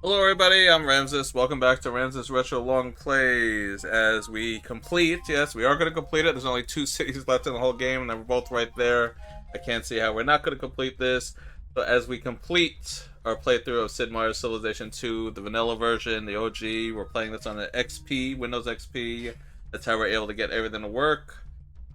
Hello everybody, I'm Ramsis. Welcome back to Ramsis Retro Longplays. As we complete, yes, we are going to complete it. There's only 2 cities left in the whole game, and they're both right there. I can't see how we're not going to complete this. But as we complete our playthrough of Sid Meier's Civilization 2, the vanilla version, the OG, we're playing this on the XP, Windows XP. That's how we're able to get everything to work.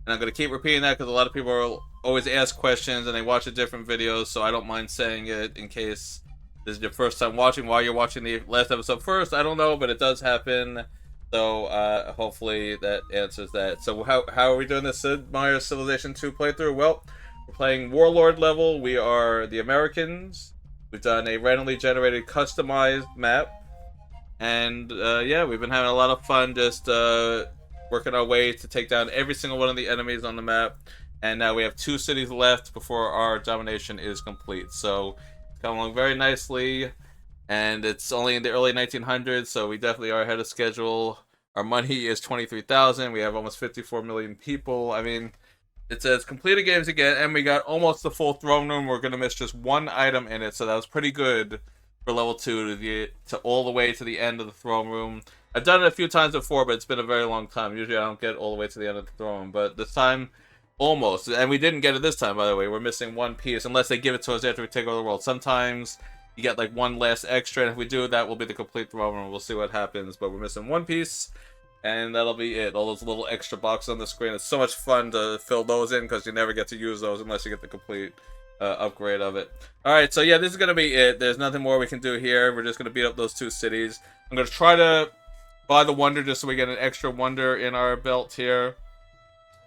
And I'm going to keep repeating that because a lot of people are always ask questions and they watch the different videos, so I don't mind saying it in case this is your first time watching while you're watching the last episode first. I don't know, but it does happen. So hopefully that answers that. So how are we doing this Sid Meier Civilization 2 playthrough? Well, we're playing Warlord level. We are the Americans. We've done a randomly generated customized map. And yeah, we've been having a lot of fun just working our way to take down every single one of the enemies on the map. And now we have 2 cities left before our domination is complete. So come along very nicely, and it's only in the early 1900s, so we definitely are ahead of schedule. Our money is 23,000. We have almost 54 million people. I mean, it says complete a games again, and we got almost the full throne room. We're gonna miss just one item in it, so that was pretty good for level 2 to get to all the way to the end of the throne room. I've done it a few times before, but it's been a very long time. Usually I don't get all the way to the end of the throne, but this time almost. And we didn't get it this time, by the way. We're missing one piece, unless they give it to us after we take over the world. Sometimes you get like one last extra, and if we do, that will be the complete throne room. We'll see what happens, but we're missing one piece, and that'll be it. All those little extra boxes on the screen. It's so much fun to fill those in, because you never get to use those unless you get the complete upgrade of it. Alright, so yeah, this is going to be it. There's nothing more we can do here. We're just going to beat up those 2 cities. I'm going to try to buy the wonder just so we get an extra wonder in our belt here.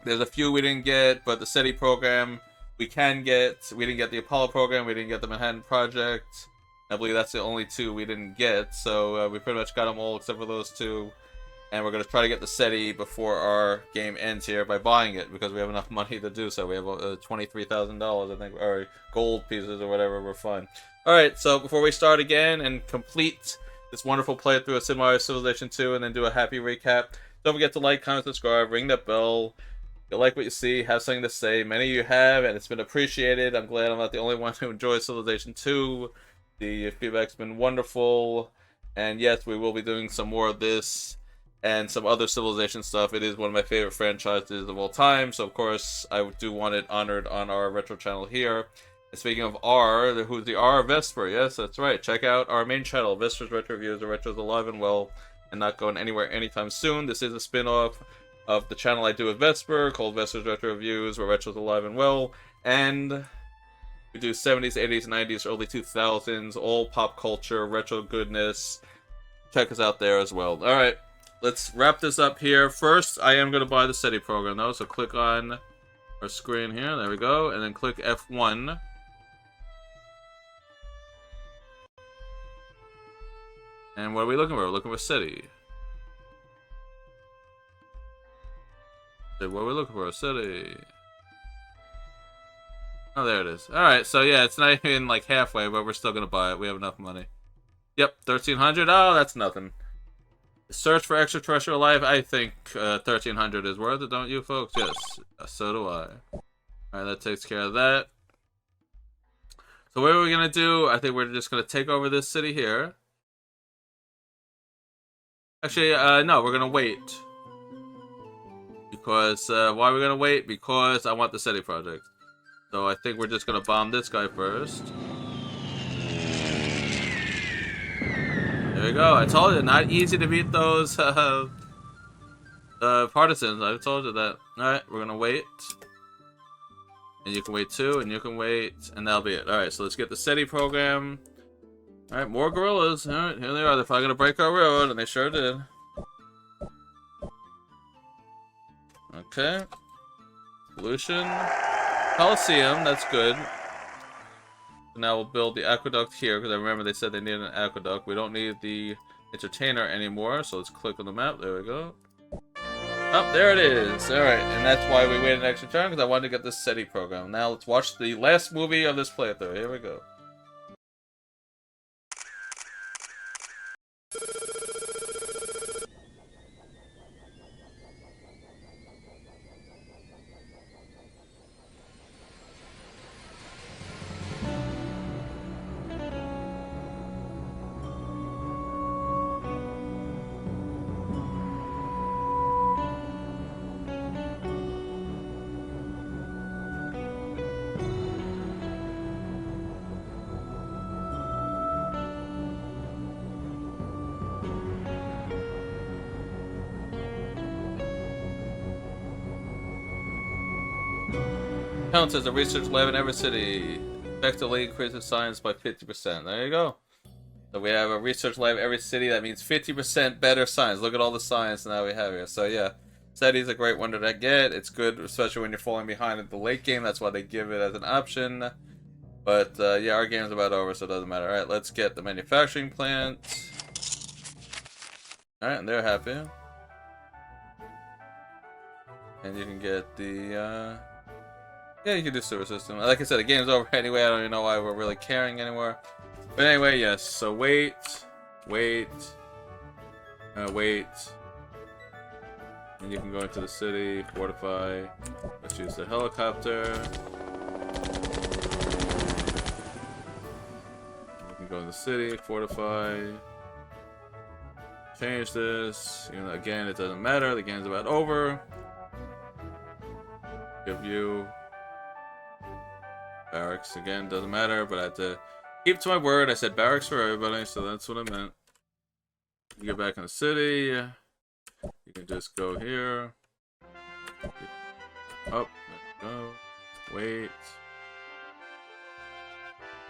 There's a few we didn't get, but the SETI program we can get. We didn't get the Apollo program. We didn't get the Manhattan Project. I believe that's the only 2 we didn't get. So we pretty much got them all except for those 2. And we're going to try to get the SETI before our game ends here by buying it, because we have enough money to do so. We have $23,000, I think, or gold pieces or whatever. We're fine. Alright, so before we start again and complete this wonderful playthrough of Sid Meier's Civilization 2 and then do a happy recap, don't forget to like, comment, subscribe, ring that bell. If you like what you see, have something to say. Many of you have, and it's been appreciated. I'm glad I'm not the only one who enjoys Civilization 2. The feedback's been wonderful. And yes, we will be doing some more of this and some other Civilization stuff. It is one of my favorite franchises of all time, so of course I do want it honored on our retro channel here. And speaking of R, who's the R? Vesper. Yes, that's right. Check out our main channel, Vesper's Retro Reviews. The Retro's alive and well and not going anywhere anytime soon. This is a spin-off of the channel I do with Vesper, called Vesper's Retro Reviews, where Retro's alive and well, and we do 70s, 80s, 90s, early 2000s, all pop culture, retro goodness. Check us out there as well. Alright, let's wrap this up here. First, I am going to buy the SETI program, though, so click on our screen here, there we go, and then click F1. And what are we looking for? We're looking for SETI. What are we looking for? A city. Oh, there it is. Alright, so yeah, it's not even like halfway, but we're still gonna buy it. We have enough money. Yep, 1,300. Oh, that's nothing. Search for extraterrestrial life. I think 1,300 is worth it, don't you, folks? Yes, so do I. Alright, that takes care of that. So what are we gonna do? I think we're just gonna take over this city here. Actually, no, we're gonna wait. Because, why are we gonna wait? Because I want the SETI project. So I think we're just gonna bomb this guy first. There we go. I told you, not easy to beat those, partisans. I told you that. Alright, we're gonna wait. And you can wait too, and you can wait, and that'll be it. Alright, so let's get the SETI program. Alright, more guerrillas. Alright, here they are. They're probably gonna break our road, and they sure did. Okay. Pollution. Coliseum, that's good. Now we'll build the aqueduct here, because I remember they said they needed an aqueduct. We don't need the entertainer anymore, so let's click on the map. There we go. Oh, there it is. Alright, and that's why we waited an extra turn, because I wanted to get this SETI program. Now let's watch the last movie of this playthrough. Here we go. Counts as a research lab in every city. Effectively increases science by 50%. There you go. So we have a research lab in every city. That means 50% better science. Look at all the science now we have here. So yeah, SETI is a great one to get. It's good, especially when you're falling behind in the late game. That's why they give it as an option. But yeah, our game's about over, so it doesn't matter. Alright, let's get the manufacturing plant. Alright, and they're happy. And you can get the, yeah, you can do sewer system. Like I said, the game's over anyway. I don't even know why we're really caring anymore. But anyway, yes. So wait. And you can go into the city, fortify. Let's use the helicopter. You can go in the city, fortify. Change this. You know, again, it doesn't matter. The game's about over. Give you barracks again, doesn't matter, but I had to keep to my word. I said barracks for everybody, so that's what I meant. You get back in the city. You can just go here. Up, there we go. Wait.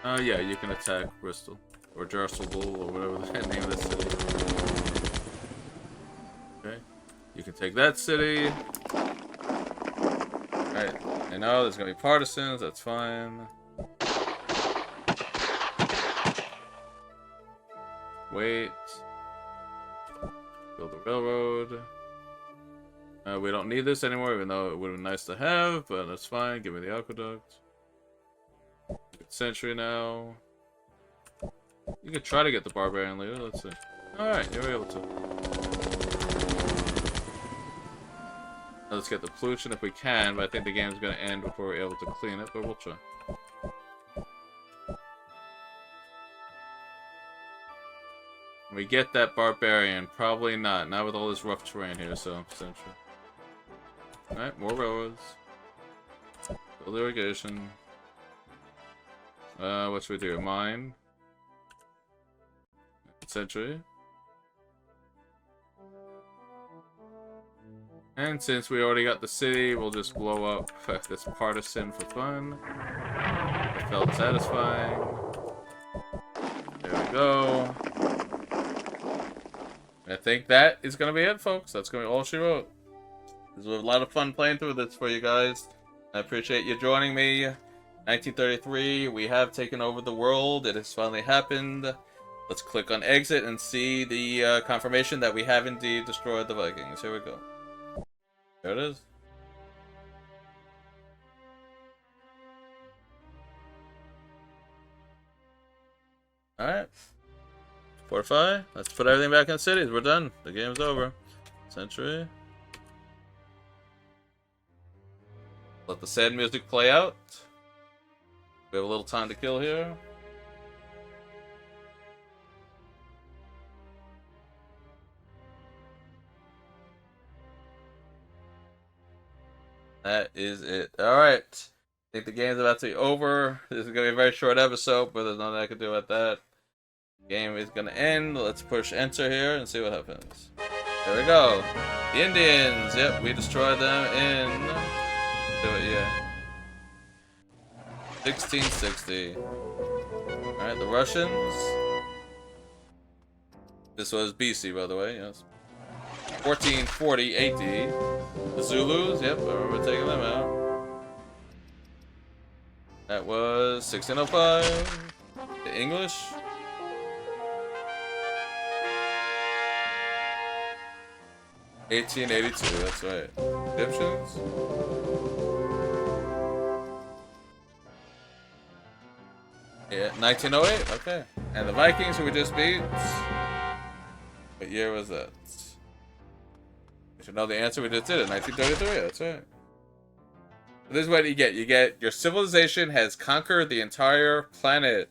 Yeah, you can attack Bristol or Jarselbull or whatever the name of the city. Okay, you can take that city. Alright, I know there's gonna be partisans, that's fine. Wait. Build a railroad. We don't need this anymore, even though it would have been nice to have, but that's fine. Give me the aqueduct. Good sentry now. You could try to get the barbarian leader, let's see. Alright, you're able to. Let's get the pollution if we can, but I think the game's gonna end before we're able to clean it, but we'll try. We get that barbarian, probably not. Not with all this rough terrain here, so essentially. Alright, more railroads. Build irrigation. What should we do? Mine. Century. And since we already got the city, we'll just blow up this partisan for fun. It felt satisfying. There we go. I think that is going to be it, folks. That's going to be all she wrote. This was a lot of fun playing through this for you guys. I appreciate you joining me. 1933, we have taken over the world. It has finally happened. Let's click on exit and see the confirmation that we have indeed destroyed the Vikings. Here we go. There it is. Alright. Fortify. Let's put everything back in cities. We're done. The game's over. Century. Let the sad music play out. We have a little time to kill here. That is it. Alright. I think the game's about to be over. This is going to be a very short episode, but there's nothing I can do about that. Game is gonna end. Let's push enter here and see what happens. There we go. The Indians. Yep, we destroyed them in. Do it, yeah. 1660. Alright, the Russians. This was BC, by the way, yes. 1440 AD. The Zulus. Yep, I remember taking them out. That was 1605. The English. 1882, that's right. Egyptians? Yeah, 1908, okay. And the Vikings, who we just beat? What year was that? You should know the answer, we just did it. 1933, that's right. This is what you get. You get your civilization has conquered the entire planet.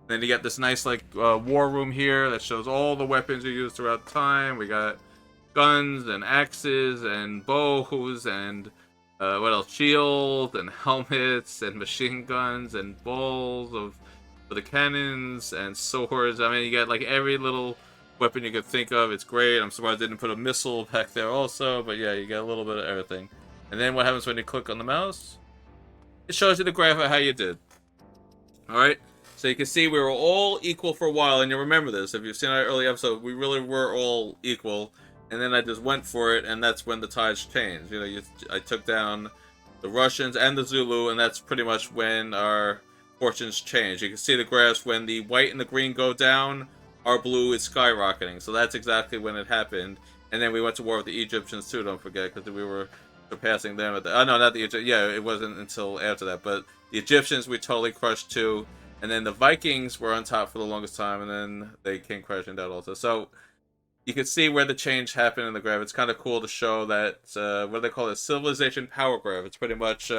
Then you get this nice, like, war room here that shows all the weapons you used throughout time. We got guns and axes and bows and what else? Shields and helmets and machine guns and balls for the cannons and swords. I mean, you got like every little weapon you could think of. It's great. I'm surprised they didn't put a missile back there also, but yeah, you got a little bit of everything. And then what happens when you click on the mouse? it shows you the graph of how you did. Alright? So you can see we were all equal for a while, and you remember this. If you've seen our early episode, we really were all equal. And then I just went for it, and that's when the tides changed. You know, I took down the Russians and the Zulu, and that's pretty much when our fortunes change. You can see the graphs when the white and the green go down, our blue is skyrocketing. So that's exactly when it happened. And then we went to war with the Egyptians too, don't forget, because we were surpassing them at the... Oh, no, not the Egyptians. Yeah, it wasn't until after that. But the Egyptians we totally crushed too. And then the Vikings were on top for the longest time, and then they came crashing down also. So you can see where the change happened in the graph. It's kind of cool to show that, what do they call it? Civilization power graph. It's pretty much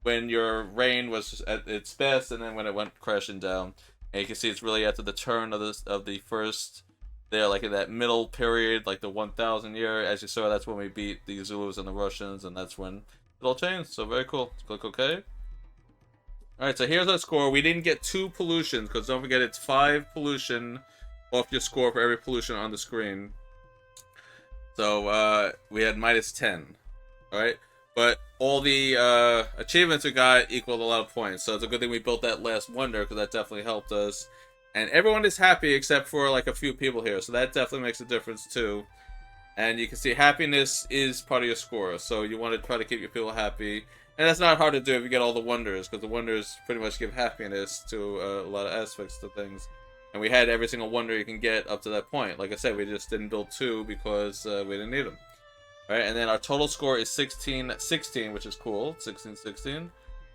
when your reign was at its best, and then when it went crashing down. And you can see it's really after the turn of the first, there, like in that middle period, like the 1,000 year. As you saw, that's when we beat the Zulus and the Russians, and that's when it all changed. So very cool. Let's click OK. Alright, so here's our score. We didn't get 2 pollutions, because don't forget it's 5 pollution off your score for every pollution on the screen. So we had -10. Alright? But all the achievements we got equaled a lot of points. So it's a good thing we built that last wonder, because that definitely helped us. And everyone is happy except for like a few people here. So that definitely makes a difference too. And you can see happiness is part of your score. So you want to try to keep your people happy. And that's not hard to do if you get all the wonders, because the wonders pretty much give happiness to a lot of aspects to things. And we had every single wonder you can get up to that point. Like I said, we just didn't build 2 because we didn't need them. Right, and then our total score is 16-16, which is cool. 16-16. And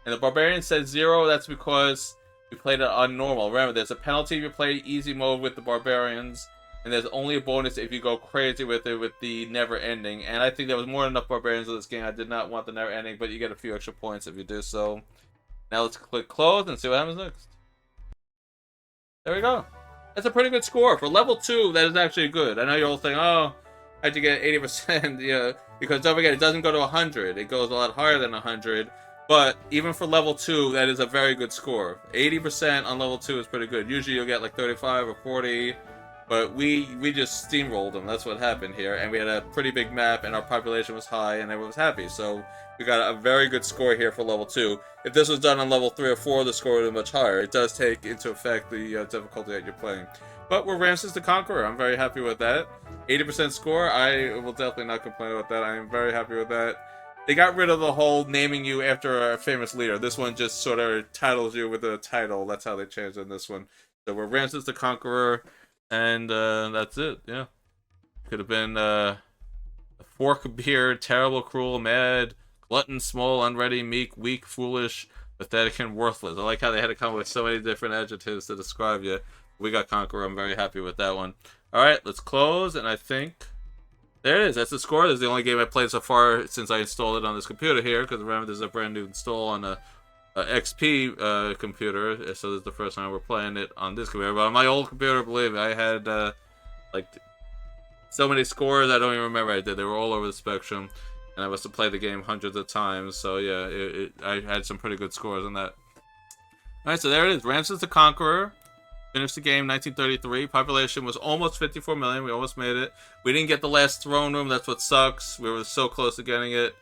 the Barbarian says 0. That's because we played it on normal. Remember, there's a penalty if you play easy mode with the Barbarians. And there's only a bonus if you go crazy with it with the never ending. And I think there was more than enough Barbarians in this game. I did not want the never ending, but you get a few extra points if you do so. Now let's click close and see what happens next. There we go. That's a pretty good score. For level 2, that is actually good. I know you're all saying, oh, how'd you get 80%? Yeah, because don't forget, it doesn't go to 100. It goes a lot higher than 100. But even for level 2, that is a very good score. 80% on level 2 is pretty good. Usually you'll get like 35 or 40. But we just steamrolled them. That's what happened here. And we had a pretty big map, and our population was high, and everyone was happy. So we got a very good score here for level 2. If this was done on level 3 or 4, the score would be much higher. It does take into effect the difficulty that you're playing. But we're Ramsis the Conqueror. I'm very happy with that. 80% score, I will definitely not complain about that. I am very happy with that. They got rid of the whole naming you after a famous leader. This one just sort of titles you with a title. That's how they changed it in this one. So we're Ramsis the Conqueror. And that's it, yeah. Could have been a fork of beer, terrible, cruel, mad, glutton, small, unready, meek, weak, foolish, pathetic, and worthless. I like how they had to come up with so many different adjectives to describe you. We got Conqueror. I'm very happy with that one. Alright, let's close, and I think... There it is. That's the score. This is the only game I've played so far since I installed it on this computer here, because remember, this is a brand new install on a XP computer, so this is the first time we're playing it on this computer. But on my old computer, believe me, I had like so many scores I don't even remember I did. They were all over the spectrum, and I must have played the game hundreds of times. So yeah, I had some pretty good scores on that. All right, so there it is. Ramsis the Conqueror finished the game 1933. Population was almost 54 million. We almost made it. We didn't get the last throne room. That's what sucks. We were so close to getting it.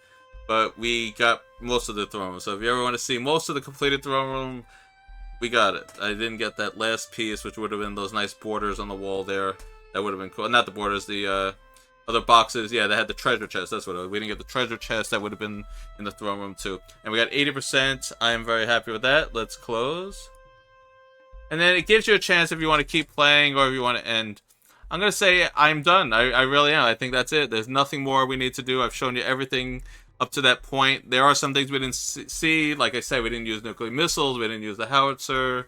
But we got most of the throne room. So if you ever want to see most of the completed throne room, we got it. I didn't get that last piece, which would have been those nice borders on the wall there. That would have been cool. Not the borders, the other boxes. Yeah, they had the treasure chest. That's what it was. We didn't get the treasure chest. That would have been in the throne room too. And we got 80%. I am very happy with that. Let's close. And then it gives you a chance if you want to keep playing or if you want to end. I'm going to say I'm done. I really am. I think that's it. There's nothing more we need to do. I've shown you everything up to that point. There are some things we didn't see. Like I said, we didn't use nuclear missiles. We didn't use the howitzer.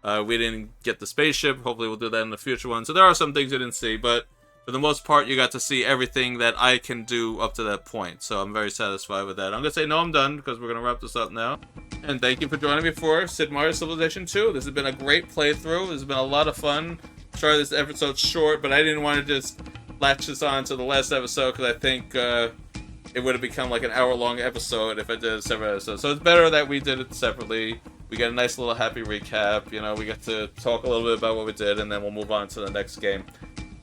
We didn't get the spaceship. Hopefully we'll do that in the future one. So there are some things you didn't see. But for the most part, you got to see everything that I can do up to that point. So I'm very satisfied with that. I'm going to say no, I'm done, because we're going to wrap this up now. And thank you for joining me for Sid Meier Civilization 2. This has been a great playthrough. This has been a lot of fun. Sorry this episode's short, but I didn't want to just latch this on to the last episode, because I think it would have become like an hour-long episode if I did a separate episode. So it's better that we did it separately. We get a nice little happy recap. You know, we get to talk a little bit about what we did, and then we'll move on to the next game.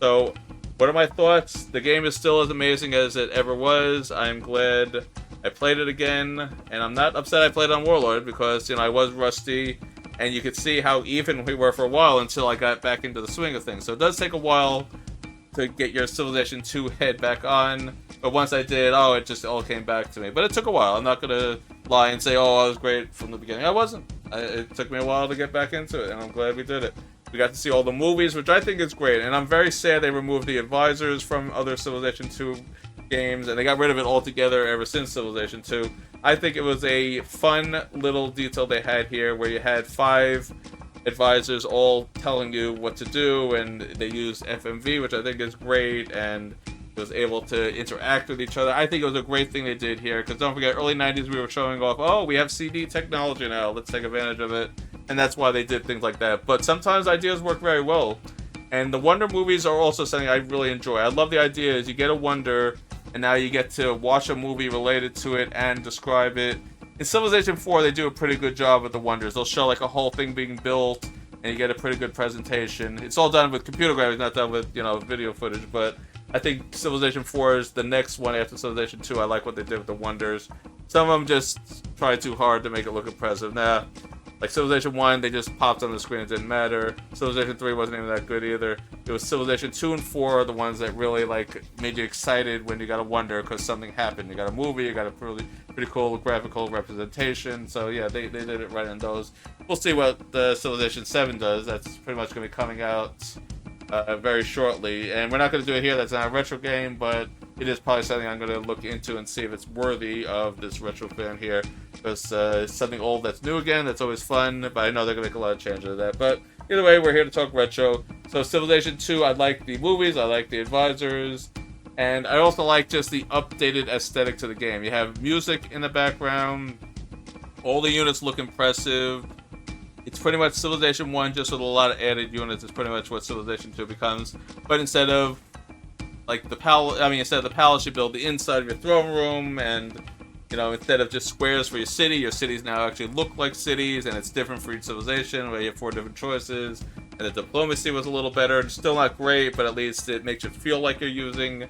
So, what are my thoughts? The game is still as amazing as it ever was. I'm glad I played it again, and I'm not upset I played on Warlord because, I was rusty, and you could see how even we were for a while until I got back into the swing of things. So it does take a while to get your Civilization 2 head back on, but once I did, it just all came back to me. But it took a while. I'm not gonna lie and say, I was great from the beginning. I wasn't. It took me a while to get back into it, and I'm glad we did it. We got to see all the movies, which I think is great, and I'm very sad they removed the advisors from other Civilization 2 games, and they got rid of it altogether ever since Civilization 2. I think it was a fun little detail they had here, where you had 5 advisors all telling you what to do, and they used FMV, which I think is great, and it was able to interact with each other. I think it was a great thing they did here, because don't forget, early 90s we were showing off, we have CD technology now, let's take advantage of it, and that's why they did things like that. But sometimes ideas work very well, and the Wonder movies are also something I really enjoy. I love the idea is you get a Wonder, and now you get to watch a movie related to it and describe it. In Civilization 4, they do a pretty good job with the Wonders. They'll show like a whole thing being built, and you get a pretty good presentation. It's all done with computer graphics, not done with, video footage, but I think Civilization 4 is the next one after Civilization 2. I like what they did with the Wonders. Some of them just try too hard to make it look impressive. Like Civilization 1, they just popped on the screen, it didn't matter. Civilization 3 wasn't even that good either. It was Civilization 2 and 4 are the ones that really made you excited when you got a Wonder because something happened. You got a movie, you got a pretty cool graphical representation. So yeah, they did it right in those. We'll see what the Civilization 7 does. That's pretty much going to be coming out very shortly. And we're not going to do it here, that's not a retro game, but it is probably something I'm going to look into and see if it's worthy of this retro fan here. Because it's something old that's new again, that's always fun, but I know they're going to make a lot of changes to that. But either way, we're here to talk retro. So Civilization 2, I like the movies, I like the advisors, and I also like just the updated aesthetic to the game. You have music in the background, all the units look impressive. It's pretty much Civilization 1, just with a lot of added units. It's pretty much what Civilization 2 becomes. But instead of the palace, you build the inside of your throne room, and instead of just squares for your cities now actually look like cities, and it's different for each civilization, where you have 4 different choices, and the diplomacy was a little better. It's still not great, but at least it makes you feel like you're using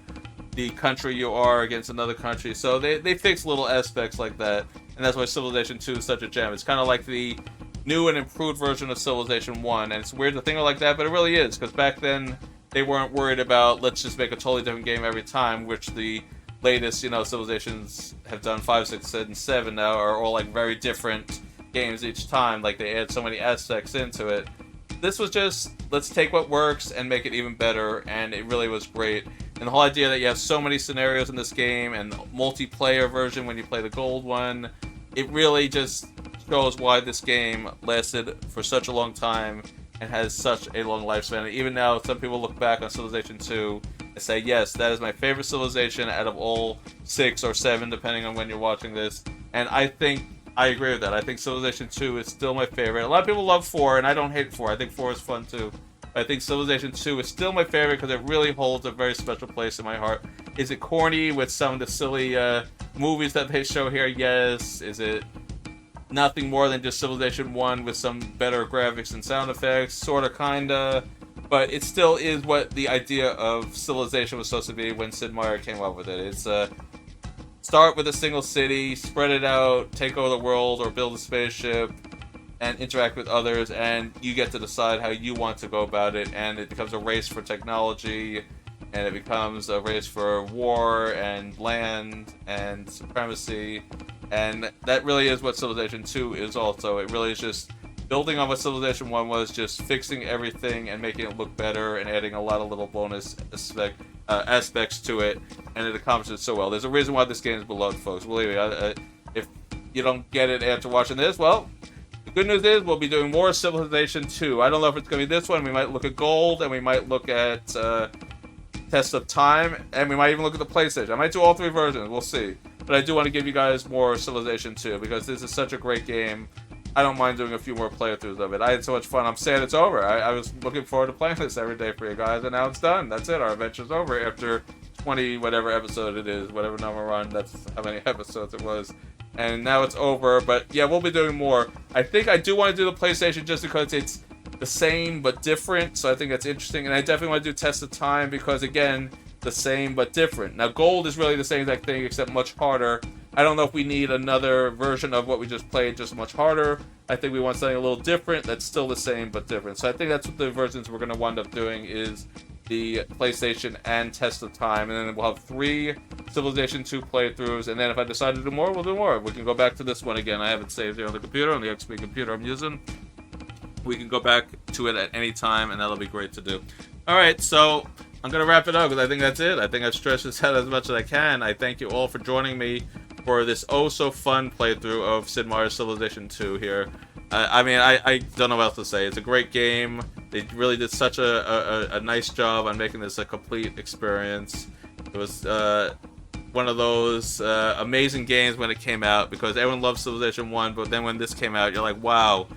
the country you are against another country. So they fix little aspects like that, and that's why Civilization 2 is such a gem. It's kind of like the new and improved version of Civilization 1, and it's weird to think of like that, but it really is, because back then they weren't worried about let's just make a totally different game every time, which the latest, civilizations have done. 5, 6, and 7 now are all very different games each time. They add so many aspects into it. This was just, let's take what works and make it even better, and it really was great. And the whole idea that you have so many scenarios in this game, and the multiplayer version when you play the gold one, it really just shows why this game lasted for such a long time and has such a long lifespan. And even now, some people look back on Civilization 2 and say, yes, that is my favorite civilization out of all 6 or 7, depending on when you're watching this. And I think I agree with that. I think Civilization 2 is still my favorite. A lot of people love 4, and I don't hate 4. I think 4 is fun too. But I think Civilization 2 is still my favorite because it really holds a very special place in my heart. Is it corny with some of the silly movies that they show here? Yes. Is it nothing more than just Civilization 1 with some better graphics and sound effects? Sorta, kinda. But it still is what the idea of Civilization was supposed to be when Sid Meier came up with it. It's start with a single city, spread it out, take over the world, or build a spaceship, and interact with others, and you get to decide how you want to go about it, and it becomes a race for technology, and it becomes a race for war and land and supremacy, and that really is what Civilization 2 is also. It really is just building on what Civilization 1 was, just fixing everything and making it look better and adding a lot of little bonus aspects to it, and it accomplishes it so well. There's a reason why this game is beloved, folks. Believe me, if you don't get it after watching this, well, the good news is we'll be doing more Civilization 2. I don't know if it's going to be this one. We might look at Gold, and we might look at Test of Time, and we might even look at the PlayStation. I might do all 3 versions. We'll see. But I do want to give you guys more Civilization 2, because this is such a great game. I don't mind doing a few more playthroughs of it. I had so much fun. I'm sad it's over. I was looking forward to playing this every day for you guys, and now it's done. That's it. Our adventure's over after 20 whatever episode it is, whatever number we're on. That's how many episodes it was. And now it's over. But yeah, we'll be doing more. I think I do want to do the PlayStation just because it's the same but different. So I think that's interesting. And I definitely want to do Test of Time because, again, the same but different. Now, Gold is really the same exact thing except much harder. I don't know if we need another version of what we just played, just much harder. I think we want something a little different that's still the same but different. So I think that's what the versions we're going to wind up doing is the PlayStation and Test of Time, and then we'll have 3 Civilization 2 playthroughs, and then if I decide to do more, we'll do more. We can go back to this one again. I have it saved here on the computer, on the XP computer I'm using. We can go back to it at any time, and that'll be great to do. Alright, so I'm going to wrap it up, because I think that's it. I think I've stretched this out as much as I can. I thank you all for joining me for this oh-so-fun playthrough of Sid Meier's Civilization 2 here. I mean, I don't know what else to say. It's a great game. They really did such a nice job on making this a complete experience. It was one of those amazing games when it came out, because everyone loved Civilization 1, but then when this came out, you're like, wow.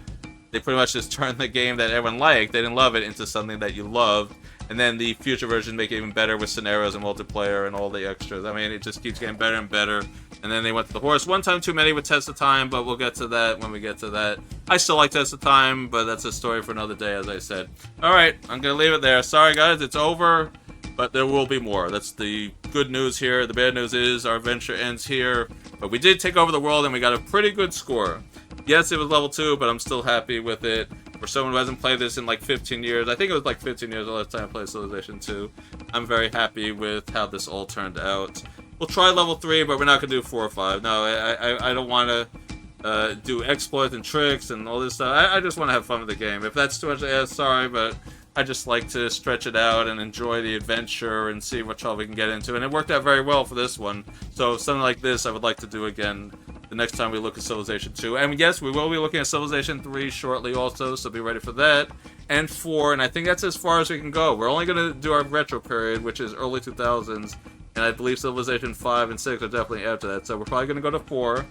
They pretty much just turned the game that everyone liked, they didn't love it, into something that you loved. And then the future version make it even better with scenarios and multiplayer and all the extras. I mean, it just keeps getting better and better. And then they went to the horse. One time too many with Test of Time, but we'll get to that when we get to that. I still like Test of Time, but that's a story for another day, as I said. Alright, I'm going to leave it there. Sorry, guys, it's over, but there will be more. That's the good news here. The bad news is our adventure ends here. But we did take over the world, and we got a pretty good score. Yes, it was level 2, but I'm still happy with it. For someone who hasn't played this in like 15 years, I think it was like 15 years the last time I played Civilization 2. I'm very happy with how this all turned out. We'll try level 3, but we're not going to do 4 or 5. No, I don't want to do exploits and tricks and all this stuff. I just want to have fun with the game. If that's too much to ask, sorry, but I just like to stretch it out and enjoy the adventure and see what trouble we can get into. And it worked out very well for this one. So something like this I would like to do again the next time we look at Civilization 2. And yes, we will be looking at Civilization 3 shortly also, so be ready for that. And 4, and I think that's as far as we can go. We're only going to do our retro period, which is early 2000s, and I believe Civilization 5 and 6 are definitely after that. So we're probably going to go to 4,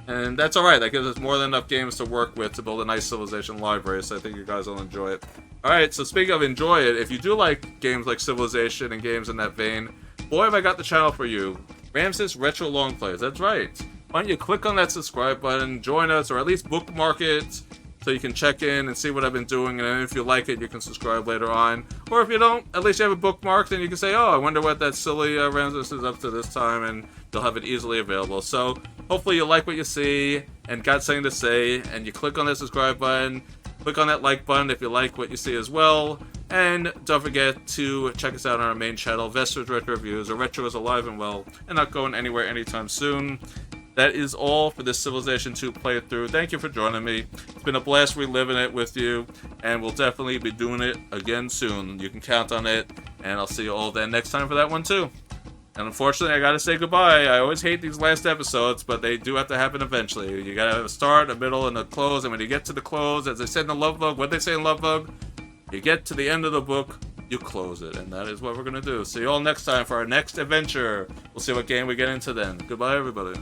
and that's alright. That gives us more than enough games to work with to build a nice Civilization library, so I think you guys will enjoy it. Alright, so speaking of enjoy it, if you do like games like Civilization and games in that vein, boy have I got the channel for you. Ramsis Retro Longplays, that's right. Why don't you click on that subscribe button, join us, or at least bookmark it so you can check in and see what I've been doing, and then if you like it, you can subscribe later on. Or if you don't, at least you have it bookmarked, and you can say, oh, I wonder what that silly Ramsis is up to this time, and you'll have it easily available. So, hopefully you like what you see, and got something to say, and you click on that subscribe button, click on that like button if you like what you see as well, and don't forget to check us out on our main channel, Vester's Retro Reviews, or Retro is alive and well, and not going anywhere anytime soon. That is all for this Civilization 2 playthrough. Thank you for joining me. It's been a blast reliving it with you, and we'll definitely be doing it again soon. You can count on it, and I'll see you all then next time for that one too. And unfortunately, I gotta say goodbye. I always hate these last episodes, but they do have to happen eventually. You gotta have a start, a middle, and a close, and when you get to the close, as they said in the Love Bug, what they say in Love Bug? You get to the end of the book, you close it, and that is what we're gonna do. See you all next time for our next adventure. We'll see what game we get into then. Goodbye, everybody.